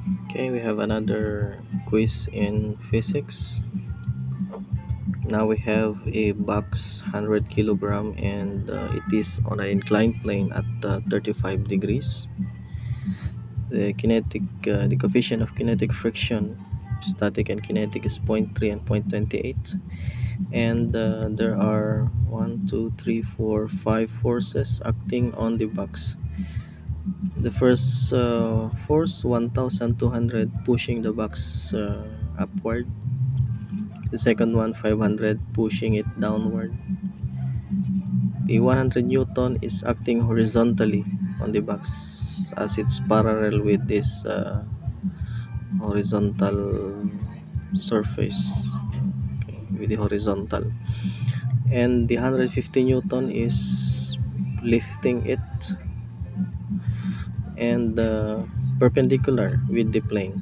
Okay, we have another quiz in physics. Now we have a box 100 kilogram and it is on an inclined plane at 35 degrees. The coefficient of kinetic friction, static and kinetic, is 0.3 and 0.28, and there are 5 forces acting on the box. The first force 1200 pushing the box upward. The second one 500 pushing it downward. The 100 Newton is acting horizontally on the box as it's parallel with this horizontal surface, okay, with the horizontal. And the 150 Newton is lifting it and perpendicular with the plane.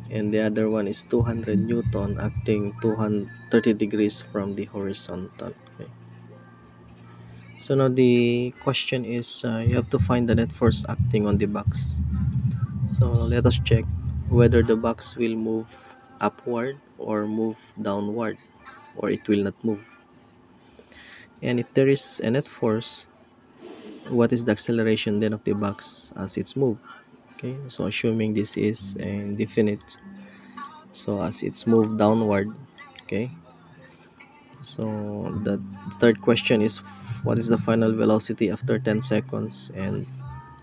And the other one is 200 Newton acting 230 degrees from the horizontal. Okay. So now the question is you have to find the net force acting on the box. So let us check whether the box will move upward or move downward, or it will not move. And if there is a net force, what is the acceleration then of the box as it's moved? Okay, so assuming this is indefinite, so as it's moved downward. Okay, so the third question is what is the final velocity after 10 seconds and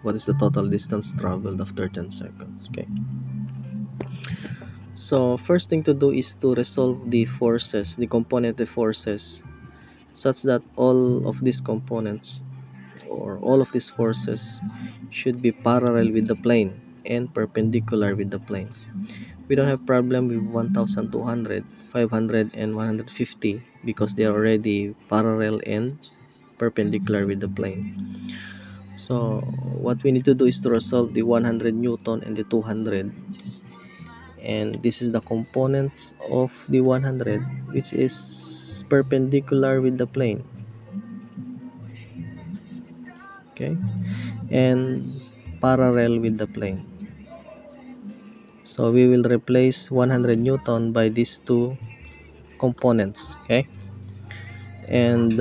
what is the total distance traveled after 10 seconds. Okay, so first thing to do is to resolve the forces, the component of forces, such that all of these components or all of these forces should be parallel with the plane and perpendicular with the plane. We don't have problem with 1200, 500 and 150 because they are already parallel and perpendicular with the plane. So what we need to do is to resolve the 100 Newton and the 200, and this is the components of the 100 which is perpendicular with the plane. Okay, and parallel with the plane. So we will replace 100 Newton by these two components. Okay, and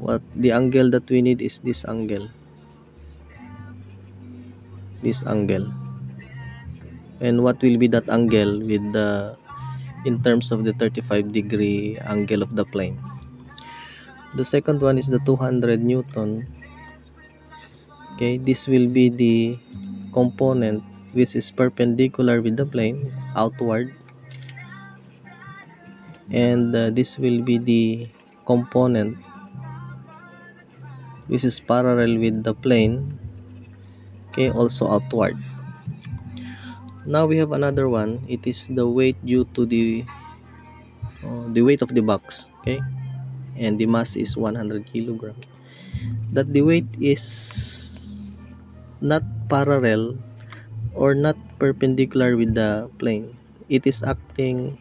what the angle that we need is this angle, and what will be that angle with the in terms of the 35-degree angle of the plane. The second one is the 200 Newton. Okay, this will be the component which is perpendicular with the plane outward, and this will be the component which is parallel with the plane, okay, also outward. Now we have another one. It is the weight due to the weight of the box, okay, and the mass is 100 kilogram. That the weight is not parallel or not perpendicular with the plane. It is acting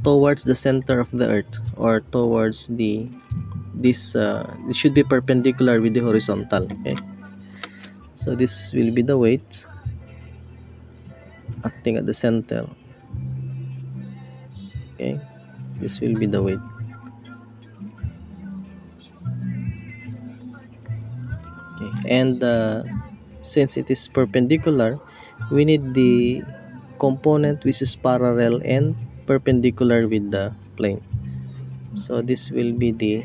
towards the center of the earth, or towards the it should be perpendicular with the horizontal. Okay, so this will be the weight acting at the center. Okay, this will be the weight. Okay, and since it is perpendicular, we need the component which is parallel and perpendicular with the plane. So this will be the,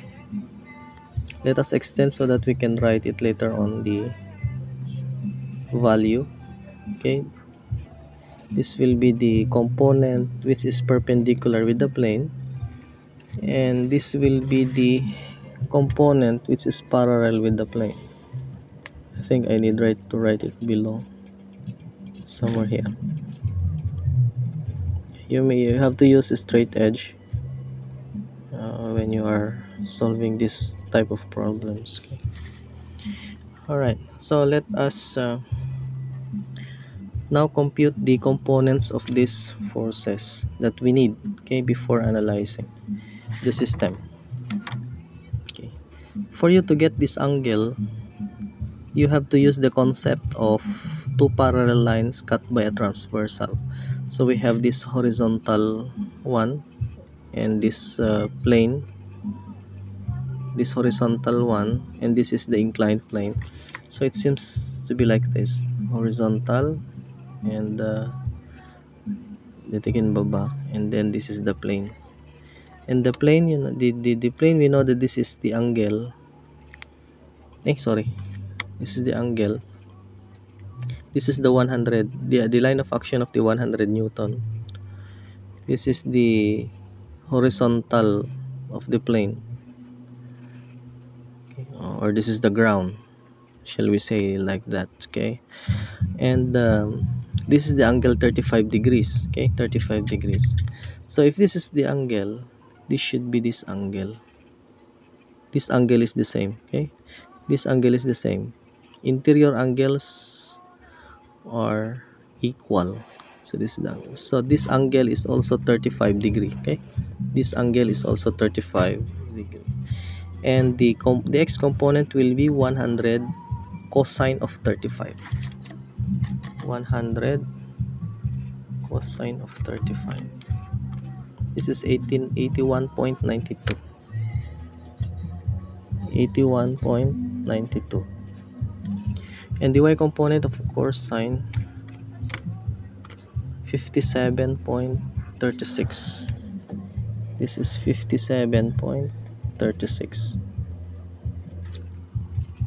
let us extend so that we can write it later on, the value. Okay, this will be the component which is perpendicular with the plane, and this will be the component which is parallel with the plane. I think I need to write it below somewhere here. You have to use a straight edge when you are solving this type of problems. Okay. All right, so let us now compute the components of these forces that we need, okay, before analyzing the system. Okay, for you to get this angle, you have to use the concept of two parallel lines cut by a transversal. So we have this horizontal one and this plane, this horizontal one, and this is the inclined plane. So it seems to be like this: horizontal and titingin baba, and then this is the plane. And the plane, you know, the plane, we know that this is the angle. This is the angle. This is the 100, the line of action of the 100 Newton. This is the horizontal of the plane, or this is the ground, shall we say like that, okay? And this is the angle 35 degrees, okay, 35 degrees. So if this is the angle, this should be this angle. This angle is the same, okay? This angle is the same. Interior angles are equal. So this is the angle. So this angle is also 35 degree, okay? This angle is also 35 degree. And the x component will be 100 cosine of 35. 100 cosine of 35. This is 81.92. 81.92. And the y component, of course, sine 57.36. This is 57.36.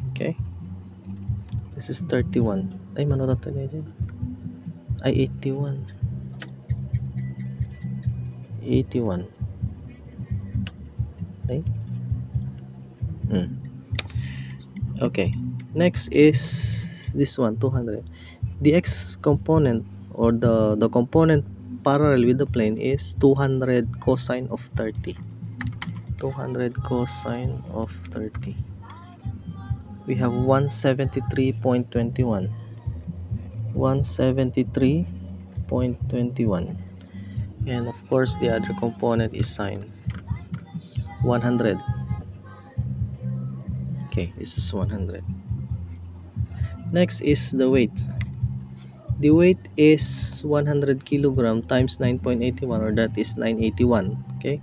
Okay. This is 31. Ay, manood ito na dyan. Ay, 81. 81. Okay. Okay. Next is this one, 200. The x component, or the component parallel with the plane, is 200 cosine of 30. 200 cosine of 30. We have 173.21. 173.21. And of course the other component is sine 100. Okay, this is 100. Next is the weight. The weight is 100 kilogram times 9.81, or that is 981. Okay,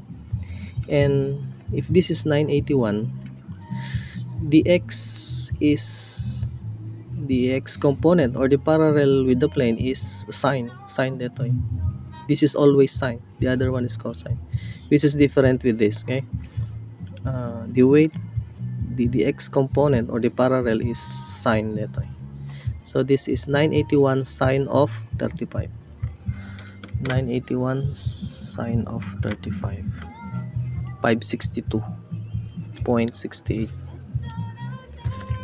and if this is 981, the x component, or the parallel with the plane, is sine dito. This is always sine, the other one is cosine. This is different with this, okay? The weight, the x component, or the parallel, is sine dito. So this is 981 sine of 35. 981 sine of 35. 562.68.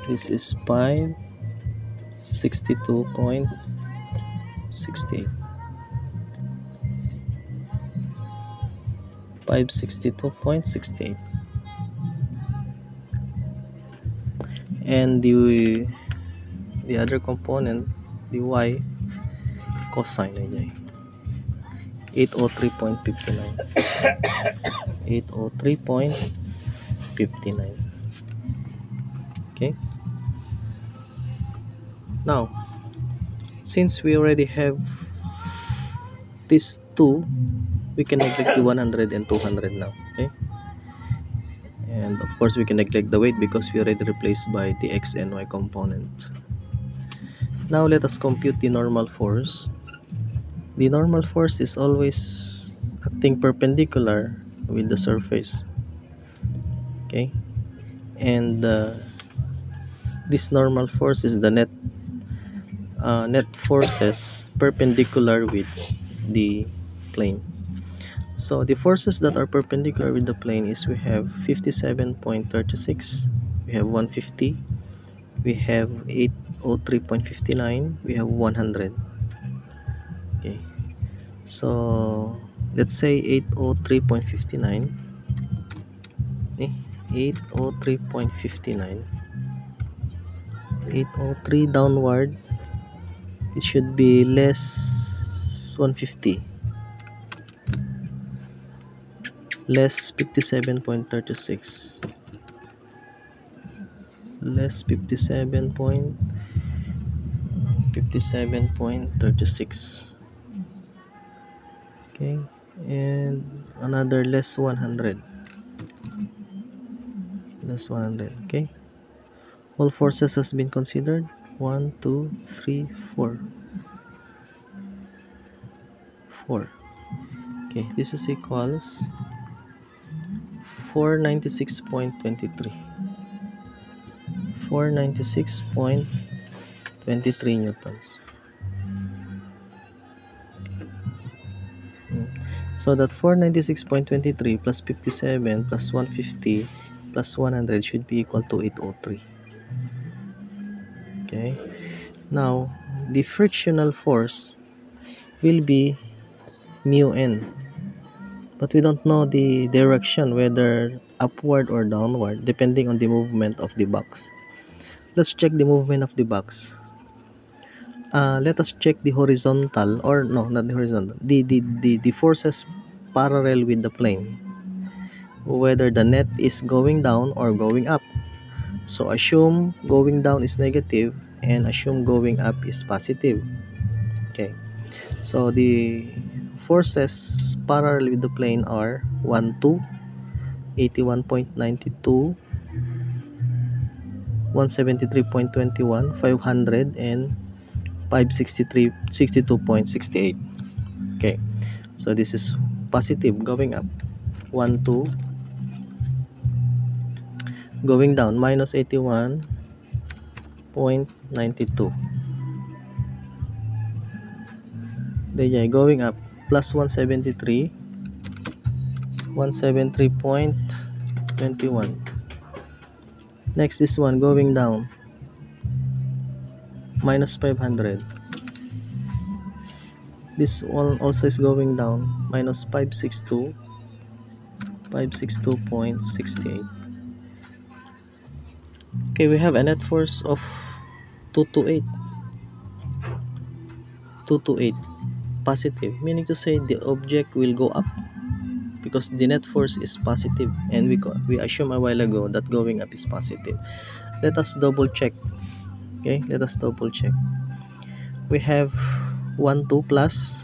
This is 562.68. 562.68. And the other component, the y cosine, 803.59. 803.59. Okay. Now, since we already have these two, we can neglect the 100 and 200 now. Okay. And of course we can neglect the weight because we already replaced by the x and y component. Now let us compute the normal force. The normal force is always acting perpendicular with the surface. Okay, and this normal force is the net forces perpendicular with the plane. So the forces that are perpendicular with the plane is, we have 57.36, we have 150, we have 803.59, we have 100. Okay, so let's say 803.59. 803.59. 803 downward, it should be less 150, less 57.36, less 57.56. 57.36. Okay, and another less 100. Less 100. Okay, all forces has been considered. 1, 2, 3, 4. 4. Okay, this is equals 496.23. 496.23 newtons. So that 496.23 plus 57 plus 150 plus 100 should be equal to 803. Okay, now the frictional force will be mu n, but we don't know the direction, whether upward or downward, depending on the movement of the box. Let's check the movement of the box. Let us check the horizontal, or no, not the horizontal, the forces parallel with the plane, whether the net is going down or going up. So assume going down is negative and assume going up is positive. Okay, so the forces parallel with the plane are 1, 2, 81.92, 173.21, 500, and 562.68. Okay, so this is positive going up, 1, 2, going down minus 81.92. Then going up plus 173.21. Next, this one going down minus 500. This one also is going down minus 562.68. Okay, we have a net force of 228 positive, meaning to say the object will go up because the net force is positive, and we assume a while ago that going up is positive. Let us double check. Okay, let us double check. We have 1, 2 plus.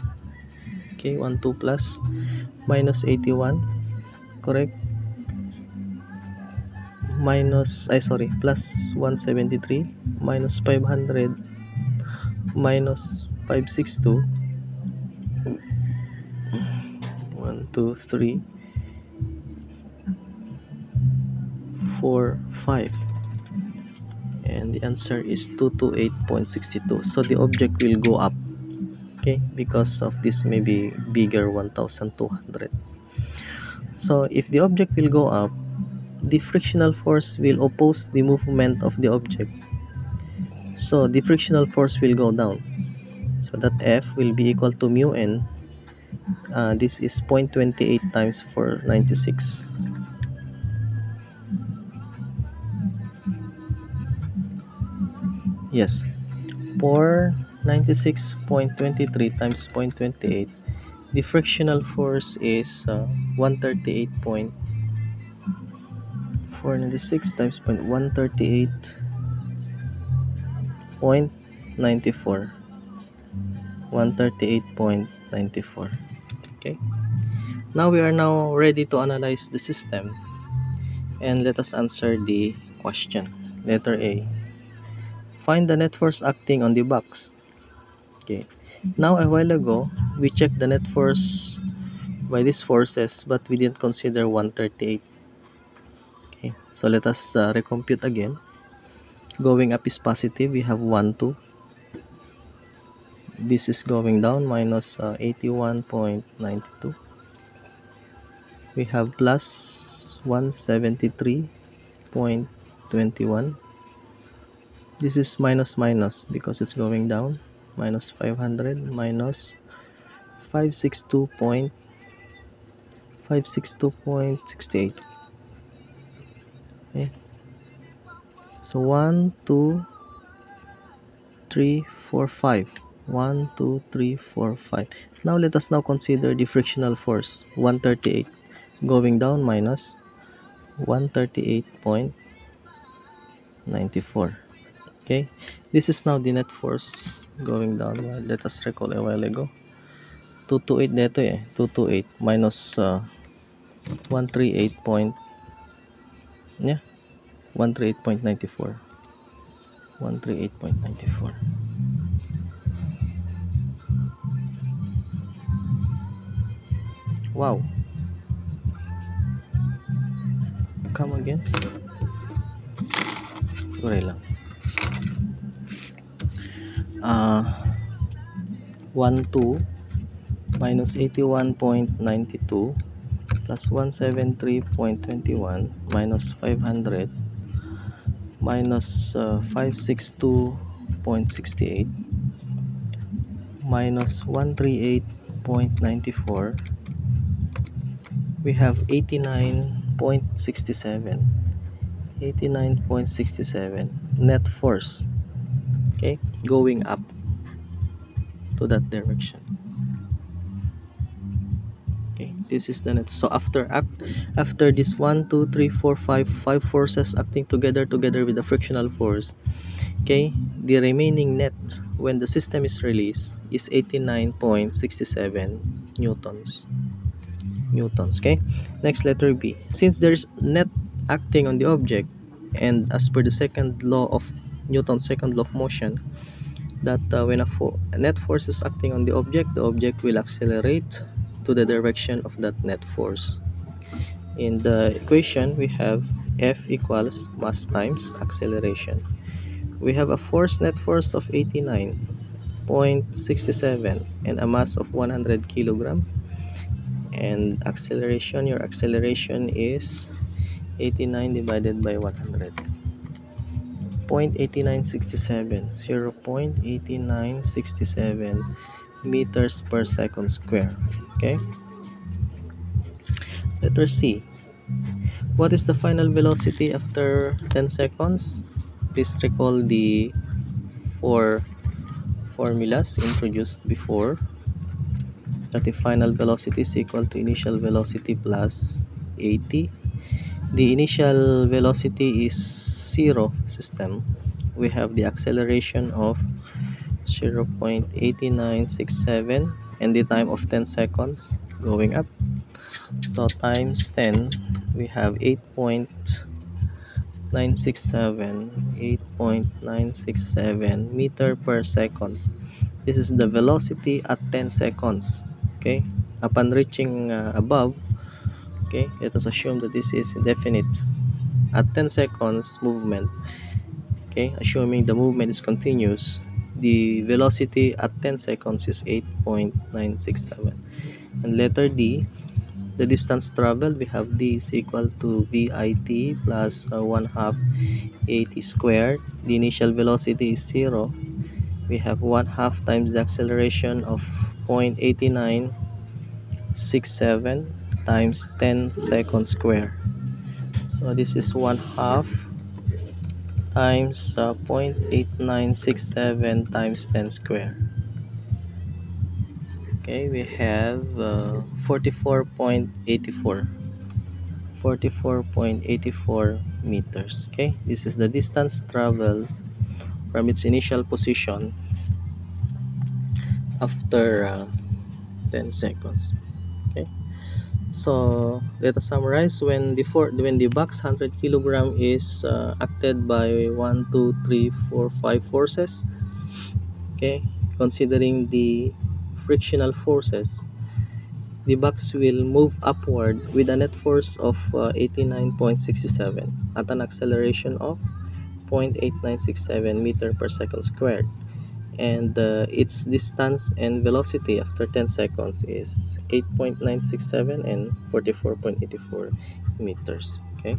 Okay, 1, 2 plus minus 81, correct? Plus 173 minus 500 minus 562. 1, 2, 3, 4, 5, and the answer is 228.62. so the object will go up, okay, because of this maybe bigger 1200. So if the object will go up, the frictional force will oppose the movement of the object, so the frictional force will go down, so that F will be equal to mu n. This is 0.28 times 496. Yes, 496.23 times 0.28. The frictional force is 138.496 times 138.94. 138.94. Okay, now we are now ready to analyze the system, and let us answer the question. Letter A, find the net force acting on the box. Okay, now a while ago we checked the net force by these forces, but we didn't consider 138. Okay, so let us recompute again. Going up is positive, we have 1, 2. This is going down minus 81.92. We have plus 173.21. This is minus because it's going down, minus 500 minus 562.68. Okay, so 1, 2, 3, 4, 5. 1, 2, 3, 4, 5. Now let us now consider the frictional force, 138, going down minus 138.94. Okay, This is now the net force going downward. Let us recall a while ago. 228 dito 228 minus 138 point, 138.94. 138.94. Wow. Come again. Sorry lang. 12 minus 81.92 plus 173.21 minus 500 minus 562.68 minus 138.94. We have 89.67 net force, okay, going up to that direction. Okay, this is the net. So after this 1 2 3 4 5 forces acting together with the frictional force, okay, the remaining net when the system is released is 89.67 newtons. Okay, next, letter B. Since there is net acting on the object, and as per the second law of Newton's second law of motion, that when a net force is acting on the object will accelerate to the direction of that net force. In the equation, we have F equals mass times acceleration. We have a net force of 89.67 and a mass of 100 kilogram. And acceleration, your acceleration is 89 divided by 100. 0.8967, 0.8967 meters per second square. Okay. Letter C. What is the final velocity after 10 seconds? Please recall the 4 formulas introduced before. That the final velocity is equal to initial velocity plus 80. The initial velocity is 0 system. We have the acceleration of 0.8967 and the time of 10 seconds going up. So times 10, we have 8.967 meter per second. This is the velocity at 10 seconds. Okay, upon reaching above, okay, let us assume that this is indefinite. At 10 seconds movement, okay, assuming the movement is continuous, the velocity at 10 seconds is 8.967. And letter D, the distance traveled, we have D is equal to VIT plus 1/2 AT squared. The initial velocity is 0. We have 1/2 times the acceleration of 0.8967 times 10 seconds square. So this is 1/2 times 0.8967 times 10 square. Okay, we have 44.84 meters. Okay, this is the distance traveled from its initial position after 10 seconds. Okay, so let us summarize. When the box 100 kilogram is acted by 1 2 3 4 5 forces, okay, considering the frictional forces, the box will move upward with a net force of 89.67 at an acceleration of 0.8967 meter per second squared, and its distance and velocity after 10 seconds is 8.967 and 44.84 meters. Okay.